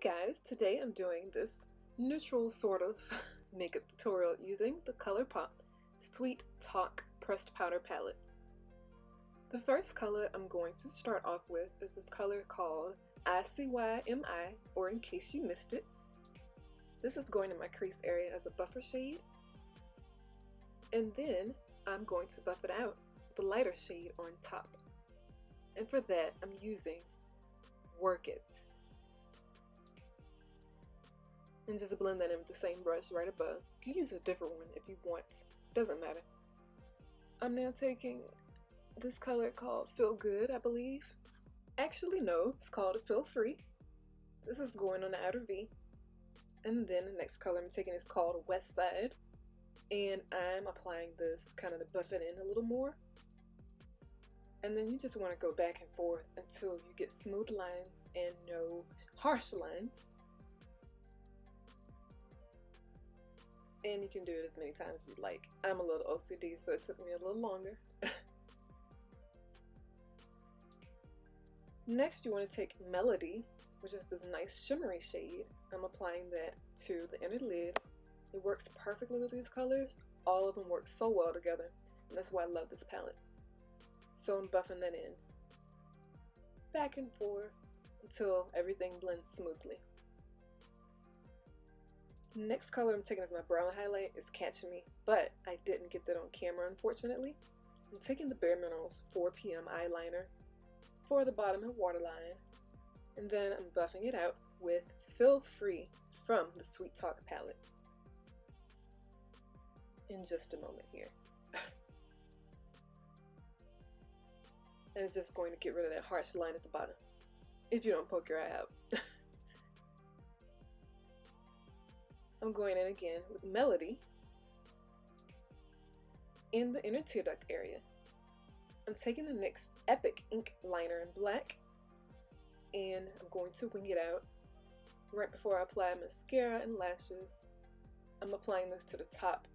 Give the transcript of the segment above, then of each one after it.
guys, today I'm doing this neutral sort of makeup tutorial using the ColourPop Sweet Talk Pressed Powder Palette. The first color I'm going to start off with is this color called ICYMI, or In Case You Missed It. This is going in my crease area as a buffer shade. And then I'm going to buff it out with a lighter shade on top. And for that, I'm using Work It. And just blend that in with the same brush right above. You can use a different one if you want. Doesn't matter. I'm now taking this color called Feel Good, I believe. Actually, no, it's called Feel Free. This is going on the outer V. And then the next color I'm taking is called West Side. And I'm applying this kind of to buff it in a little more. And then you just want to go back and forth until you get smooth lines and no harsh lines. And you can do it as many times as you like. I'm a little OCD, so it took me a little longer. Next, you want to take Melody, which is this nice shimmery shade. I'm applying that to the inner lid. It works perfectly with these colors. All of them work so well together, and that's why I love this palette. So I'm buffing that in, back and forth, until everything blends smoothly. Next color I'm taking as my brown highlight is Catch Me, but I didn't get that on camera, unfortunately. I'm taking the Bare Minerals 4 PM eyeliner for the bottom and waterline, and then I'm buffing it out with Feel Free from the Sweet Talk palette. In just a moment here. And it's just going to get rid of that harsh line at the bottom, if you don't poke your eye out. I'm going in again with Melody in the inner tear duct area. I'm taking the NYX Epic Ink Liner in black, and I'm going to wing it out right before I apply mascara and lashes. I'm applying this to the top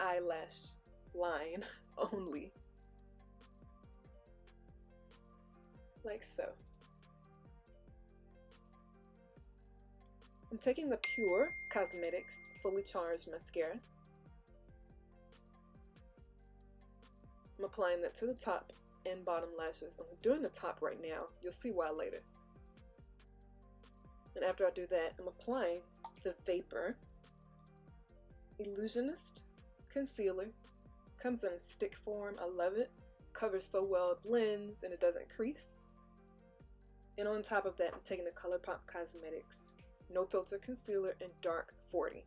eyelash line only, like so. I'm taking the Pure Cosmetics Fully Charged Mascara. I'm applying that to the top and bottom lashes. I'm doing the top right now. You'll see why later. And after I do that, I'm applying the Vapour Illusionist Concealer. Comes in stick form. I love it. Covers so well, it blends and it doesn't crease. And on top of that, I'm taking the ColourPop Cosmetics No Filter Concealer in Dark 40.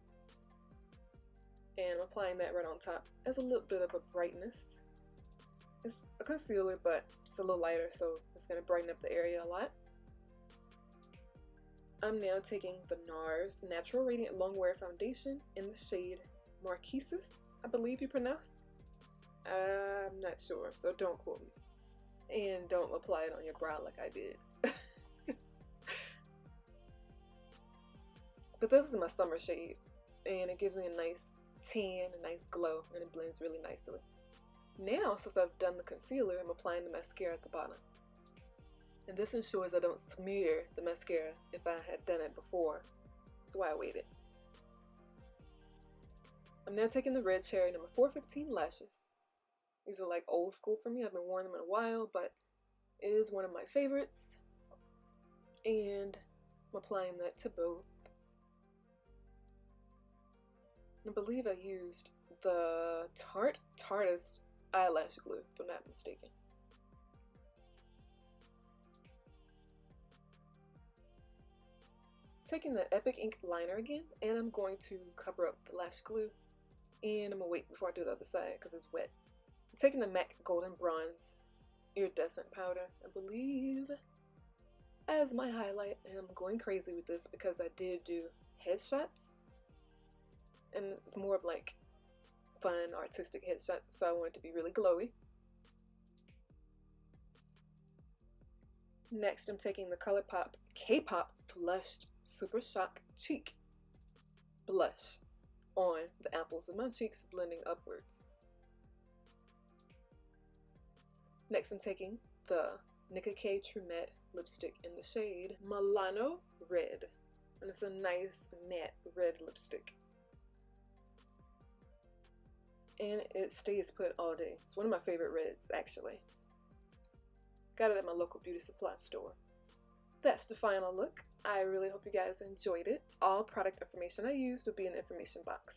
And I'm applying that right on top as a little bit of a brightness. It's a concealer, but it's a little lighter, so it's going to brighten up the area a lot. I'm now taking the NARS Natural Radiant Longwear Foundation in the shade Marquises, I believe you pronounce. I'm not sure, so don't quote me. And don't apply it on your brow like I did. But this is my summer shade, and it gives me a nice tan, a nice glow, and it blends really nicely. Now, since I've done the concealer, I'm applying the mascara at the bottom. And this ensures I don't smear the mascara if I had done it before. That's why I waited. I'm now taking the Red Cherry number 415 lashes. These are like old school for me. I haven't worn them in a while, but it is one of my favorites. And I'm applying that to both. I believe I used the Tarteist eyelash glue, if I'm not mistaken. Taking the Epic Ink Liner again, and I'm going to cover up the lash glue. And I'm going to wait before I do the other side because it's wet. I'm taking the MAC Golden Bronze Iridescent powder, I believe, as my highlight. And I'm going crazy with this because I did do headshots. And it's more of like fun, artistic headshots, so I want it to be really glowy. Next, I'm taking the ColourPop KaePop Flushed Super Shock Cheek Blush on the apples of my cheeks, blending upwards. Next, I'm taking the Nicka True Matte lipstick in the shade Milano Red. And and it's a nice matte red lipstick. And it stays put all day. It's one of my favorite reds, actually. Got it at my local beauty supply store. That's the final look. I really hope you guys enjoyed it. All product information I used will be in the information box.